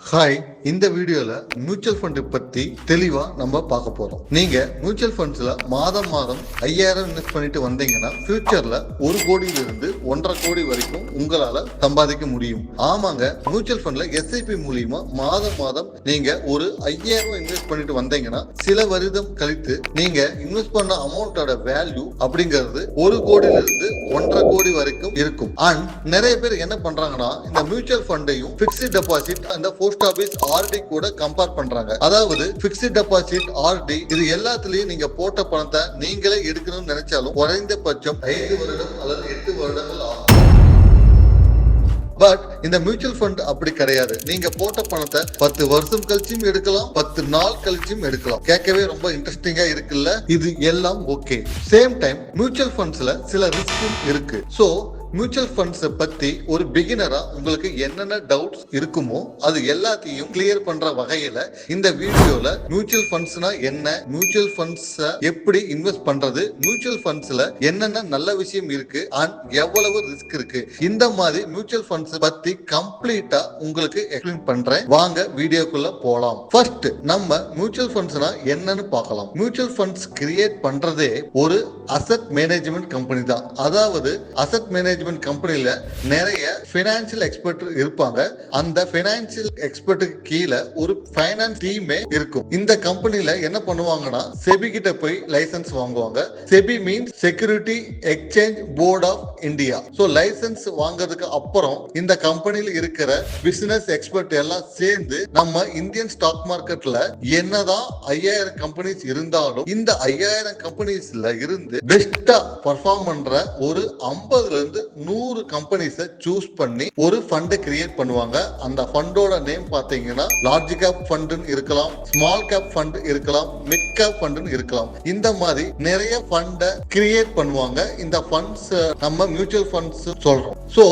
Hi, இந்த வீடியோல mutual fund பத்தி தெளிவா நம்ம பார்க்க போறோம். நீங்க மியூச்சுவல் ஃபண்ட்ஸ்ல மாதம் 5000 இன்வெஸ்ட் பண்ணிட்டு வந்தீங்கன்னா ஃபியூச்சர்ல 1 கோடியிலிருந்து 1.5 கோடி வரைக்கும் உங்களால சம்பாதிக்க முடியும். ஆமாங்க, மியூச்சுவல் ஃபண்ட்ல எஸ்ஐபி மூலியமா மாதம் நீங்க ஒரு 5000 இன்வெஸ்ட் பண்ணிட்டு வந்தீங்கன்னா சில வருடம் கழித்து நீங்க இன்வெஸ்ட் பண்ண அமௌண்டோட வேல்யூ அப்படிங்கிறது 1 கோடியிலிருந்து 1.5 கோடி வரைக்கும் இருக்கும். அண்ட் நிறைய பேர் என்ன பண்றாங்கன்னா இந்த மியூச்சுவல் ஃபண்டையும் பிக்ஸ்ட் டெபாசிட் அந்த போஸ்ட் ஆபீஸ் ஆர்டி கூட கம்பேர் பண்றாங்க. அதாவது பிக்ஸ்ட் டெபாசிட் ஆர்டி இது எல்லாத்துலயும் நீங்க போட்ட பணத்தை நீங்களே எடுக்கணும்னு நினைச்சாலும் குறைந்தபட்சம் 5 வருடம் அல்லது 8 வருடங்கள் ஆகும். பட் இந்த மியூச்சுவல் ஃபண்ட் அப்படி கிடையாது. நீங்க போட்ட பணத்தை 10 வருஷம் கழிச்சும் எடுக்கலாம், 10 நாள் கழிச்சும் எடுக்கலாம். கேட்கவே ரொம்ப இன்ட்ரெஸ்டிங்கா இருக்குல்ல? இது எல்லாம் ஓகே. சேம் டைம் மியூச்சுவல் ஃபண்ட்ஸ்ல சில ரிஸ்க்கும் இருக்கு. சோ மியூச்சுவல் ஃபண்ட்ஸ் பத்தி ஒரு பிகினரா உங்களுக்கு என்னென்ன டவுட்ஸ் இருக்குமோ அது எல்லாத்தையும் கிளியர் பண்ற வகையில இந்த வீடியோல மியூச்சுவல் ஃபண்ட்ஸ்னா என்ன, மியூச்சுவல் ஃபண்ட்ஸ் எப்படி இன்வெஸ்ட் பண்றது, மியூச்சுவல் ஃபண்ட்ஸ்ல என்னென்ன நல்ல விஷயம் இருக்கு அண்ட் எவ்வளவு ரிஸ்க் இருக்கு, இந்த மாதிரி மியூச்சுவல் ஃபண்ட்ஸ் பத்தி கம்ப்ளீட்டா உங்களுக்கு எக்ஸ்பிளைன் பண்றேன். வாங்க வீடியோக்குள்ள போலாம். ஃபர்ஸ்ட் நம்ம மியூச்சுவல் ஃபண்ட்ஸ்னா என்னன்னு பார்க்கலாம். மியூச்சுவல் ஃபண்ட்ஸ் கிரியேட் பண்றதே ஒரு அசெட் மேனேஜ்மெண்ட் கம்பெனி தான். அதாவது அசெட் மேனேஜ்மெண்ட் கம்பெனில நிறைய பைனான்சியல் எக்ஸ்பர்ட் இருப்பாங்க. அந்த பைனான்சியல் எக்ஸ்பர்ட்டுக்கு கீழே ஒரு ஃபைனான்ஸ் டீமே இருக்கும். இந்த கம்பெனில என்ன பண்ணுவாங்கன்னா செபி கிட்ட போய் லைசன்ஸ் வாங்குவாங்க. SEBI means security exchange board of India. So license வாங்குறதுக்கு அப்புறம் இந்த கம்பெனில இருக்கிற பிசினஸ் எக்ஸ்பர்ட் எல்லாம் சேர்ந்து நம்ம இந்தியன் ஸ்டாக் மார்க்கெட்ல என்னதான் 5000 கம்பெனிஸ் இருந்தாலும் இந்த 5000 கம்பெனிஸ்ல இருந்து பெஸ்டா பர்ஃபார்ம் பண்ற ஒரு 50ல இருந்து 100 கம்பெனிஸை சூஸ் பண்ணி ஒரு ஃபண்ட் கிரியேட் பண்ணுவாங்க. அந்த ஃபண்டோட நேம் பாத்தீங்கன்னா லார்ஜ் கேப் ஃபண்ட் இருக்கலாம், ஸ்மால் கேப் ஃபண்ட் இருக்கலாம், மிட் கேப் ஃபண்ட் இருக்கலாம். இந்த மாதிரி நிறைய ஃபண்டை கிரியேட் பண்ணுவாங்க. இந்த ஃபண்ட்ஸ் நம்ம மியூச்சுவல் ஃபண்ட்ஸ் சொல்றோம். சோ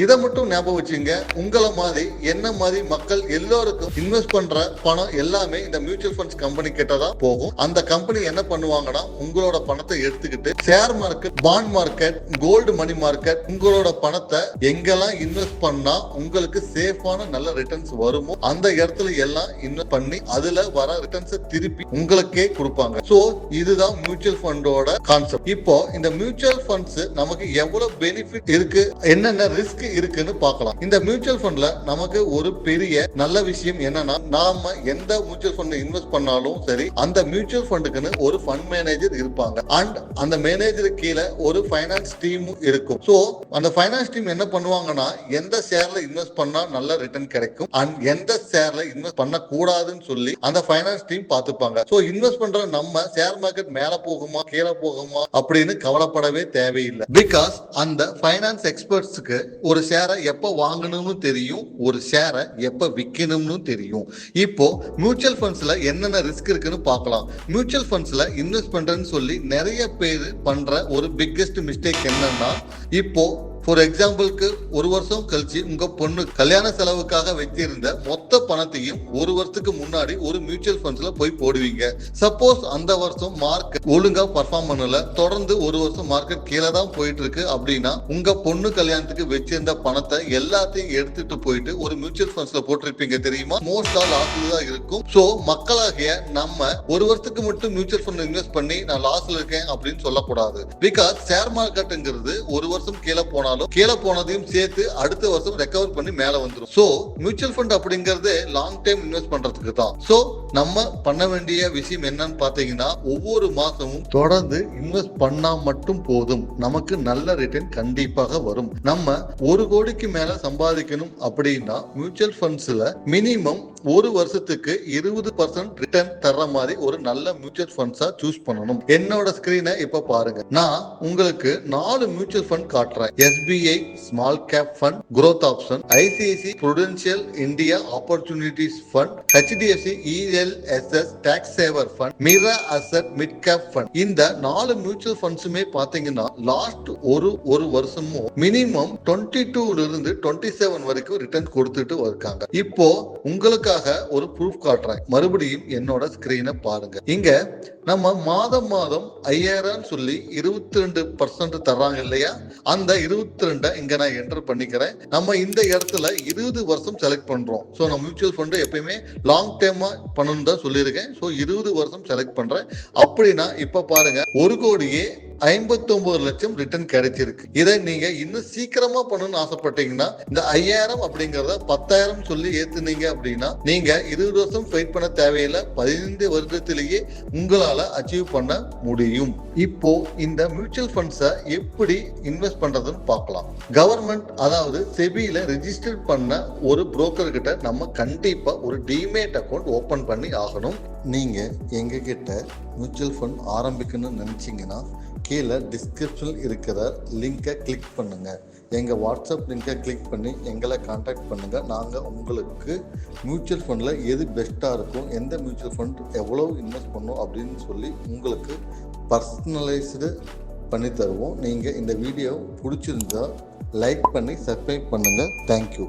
இதை மட்டும் ஞாபகம் வச்சுங்க. உங்களை மாதிரி என்ன மாதிரி மக்கள் எல்லோருக்கும் இன்வெஸ்ட் பண்ற பணம் எல்லாமே இந்த மியூச்சுவல் ஃபண்ட்ஸ் கம்பெனி கிட்ட தான் போகும். அந்த கம்பெனி என்ன பண்ணுவாங்கன்னா உங்களோட பணத்தை எடுத்துக்கிட்டு share market, bond market, gold money market, உங்களோட பணத்தை எங்கெல்லாம் இன்வெஸ்ட் பண்ணா உங்களுக்கு சேஃபான நல்ல ரிட்டர்ன்ஸ் வருமோ அந்த இடத்துல எல்லாம் இன்வெஸ்ட் பண்ணி அதுல வர ரிட்டர்ன்ஸ் திருப்பி உங்களுக்கே கொடுப்பாங்க. சோ இதுதான் மியூச்சுவல் ஃபண்டோட கான்செப்ட். இப்போ இந்த மியூச்சுவல் ஃபண்ட்ஸ் நமக்கு எவ்வளவு பெனிஃபிட் இருக்கு, என்னென்ன ரிஸ்க் இருக்குன்னு பார்க்கலாம். இந்த மியூச்சுவல் ஃபண்ட்ல நமக்கு ஒரு பெரிய நல்ல விஷயம் என்னன்னா நாம எந்த மியூச்சுவல் ஃபண்ட் இன்வெஸ்ட் பண்ணாலும் சரி அந்த மியூச்சுவல் ஃபண்டுக்குன்னு ஒரு ஃபண்ட் மேனேஜர் இருப்பாங்க. அண்ட் அந்த மேனேஜருக்கு கீழே ஒரு ஃபைனான்ஸ் டீம் இருக்கும். சோ அந்த ஃபைனான்ஸ் டீம் என்ன பண்ணுவாங்கன்னா எந்த ஷேர்ல இன்வெஸ்ட் பண்ணா நல்ல ரிட்டர்ன் கிடைக்கும் அண்ட் எந்த ஷேர்ல இன்வெஸ்ட் பண்ண கூடாதுன்னு சொல்லி அந்த ஃபைனான்ஸ் டீம் பார்த்துப்பாங்க. சோ இன்வெஸ்ட் பண்ற நம்ம ஷேர் மார்க்கெட் மேல போகுமா கீழே போகுமா அப்படின்னு கவலைப்படவே தேவையில்லை. பிகாஸ் அந்த ஃபைனான்ஸ் எக்ஸ்பர்ட்ஸ்க்கு ஒரு ஷேரை எப்ப வாங்கணும்னு தெரியும், ஒரு ஷேரை எப்ப விற்கணும்னு தெரியும். இப்போ மியூச்சுவல் ஃபண்ட்ஸ்ல என்னென்ன ரிஸ்க் இருக்குன்னு பார்க்கலாம். மியூச்சுவல் ஃபண்ட்ஸ்ல இன்வெஸ்ட் பண்றேன்னு சொல்லி நிறைய பேர் பண்ற ஒரு பிக்கெஸ்ட் மிஸ்டேக் என்னன்னா, இப்போ ஃபார் எக்ஸாம்பிளுக்கு ஒரு வருஷம் கழிச்சு உங்க பொண்ணு கல்யாண செலவுக்காக வைத்திருந்த மொத்த பணத்தையும் ஒரு வருஷத்துக்கு முன்னாடி ஒரு மியூச்சுவல் ஃபண்ட்ஸ்ல போய் போடுவீங்க. சப்போஸ் அந்த வருஷம் மார்க்கெட் ஒழுங்கா பர்ஃபார்ம் பண்ணல, தொடர்ந்து ஒரு வருஷம் மார்க்கெட் கீழே தான் போயிட்டு இருக்கு அப்படின்னா உங்க பொண்ணு கல்யாணத்துக்கு வச்சிருந்த பணத்தை எல்லாத்தையும் எடுத்துட்டு போயிட்டு ஒரு மியூச்சுவல் ஃபண்ட்ஸ்ல போட்டிருப்பீங்க. தெரியுமா? மோஸ்டா லாஸ்ல தான் இருக்கும். சோ மக்களாகிய நம்ம ஒரு வருஷத்துக்கு மட்டும் மியூச்சுவல் ஃபண்ட் இன்வெஸ்ட் பண்ணி நான் லாஸ்ல இருக்கேன் அப்படின்னு சொல்லக்கூடாது. பிகாஸ் ஷேர் மார்க்கெட்டுங்கிறது ஒரு வருஷம் கீழே போனா கீழே போனதையும் சேர்த்து அடுத்த வருஷம் ரெக்கவர் பண்ணி மேல வந்துடும். சோ மியூச்சுவல் ஃபண்ட் அப்படிங்கிறது லாங் டைம் இன்வெஸ்ட் பண்றதுக்கு தான். சோ நம்ம பண்ண வேண்டிய விஷயம் என்னன்னு பாத்தீங்கன்னா ஒவ்வொரு மாசமும் தொடர்ந்து இன்வெஸ்ட் பண்ணா மட்டும் போதும், நமக்கு நல்ல ரிட்டர்ன் கண்டிப்பாக வரும். நம்ம 1 கோடிக்கு மேல சம்பாதிக்கணும் அப்படின்னா மியூச்சுவல் ஃபண்ட்ஸ்ல மினிமம் ஒரு வருஷத்துக்கு 20% ரிட்டர்ன் தர்ற மாதிரி ஒரு நல்ல மியூச்சுவல் ஃபண்ட்ஸா சூஸ் பண்ணணும். என்னோட ஸ்கிரீனை இப்ப பாருங்க. நான் உங்களுக்கு 4 மியூச்சுவல் ஃபண்ட் காட்டுறேன். SBI small cap fund growth option, ICICI Prudential India opportunities fund, HDFC ELSS tax saver fund, Mirae asset mid cap fund. இந்த 4 மியூச்சுவல் ஃபண்ட்ஸுமே பாத்தீங்கன்னா லாஸ்ட் ஒரு வருஷமும் மினிமம் 22 ல இருந்து 27 வரைக்கும் ரிட்டர்ன் கொடுத்துட்டு இருக்காங்க. இப்போ உங்களுக்கு உங்களுக்காக ஒரு ப்ரூஃப் காட்டுறேன். மறுபடியும் என்னோட ஸ்கிரீனை பாருங்க. இங்க நம்ம மாதம் 5000 சொல்லி 22% தர்றாங்க இல்லையா, அந்த 22 இங்க நான் என்டர் பண்ணிக்கிறேன். நம்ம இந்த இடத்துல 20 வருஷம் செலக்ட் பண்றோம். ஸோ நான் மியூச்சுவல் ஃபண்ட் எப்பயுமே லாங் டேர்மா பண்ணணும் தான் சொல்லியிருக்கேன். ஸோ 20 வருஷம் செலக்ட் பண்றேன். அப்படின்னா இப்ப பாருங்க 1,59,00,000 ரிட்டர்ன் கிடைச்சிருக்கு. இதை நீங்க இன்னும் சீக்கிரமா பண்ணணும்னு ஆசைப்பட்டீங்கன்னா இந்த 5000 அப்படிங்கறத 10,000 சொல்லி ஏத்துனீங்க அப்படின்னா நீங்க 20 வருஷம் வெயிட் பண்ண தேவையில்லை. 15 வருடத்திலேயே உங்களால அச்சீவ் பண்ண முடியும். இப்போ இந்த மியூச்சுவல் ஃபண்ட்ஸை எப்படி இன்வெஸ்ட் பண்றதுன்னு பார்க்கலாம். கவர்மெண்ட் அதாவது செபியில ரெஜிஸ்டர் பண்ண ஒரு புரோக்கர் கிட்ட நம்ம கண்டிப்பா ஒரு டிமேட் அக்கௌண்ட் ஓபன் பண்ணி ஆகணும். நீங்க எங்க கிட்ட மியூச்சுவல் ஃபண்ட் ஆரம்பிக்கணும்னு நினைச்சீங்கன்னா கீழே டிஸ்கிரிப்ஷனில் இருக்கிற லிங்கை கிளிக் பண்ணுங்க. எங்கள் வாட்ஸ்அப் லிங்கை கிளிக் பண்ணி எங்களை கான்டாக்ட் பண்ணுங்கள். நாங்கள் உங்களுக்கு மியூச்சுவல் ஃபண்டில் எது பெஸ்ட்டாக இருக்கும், எந்த மியூச்சுவல் ஃபண்ட் எவ்வளோ இன்வெஸ்ட் பண்ணணும் அப்படின்னு சொல்லி உங்களுக்கு பர்சனலைஸ்டு பண்ணி தருவோம். நீங்கள் இந்த வீடியோ பிடிச்சிருந்தா லைக் பண்ணி சப்ஸ்கிரைப் பண்ணுங்கள். தேங்க்யூ.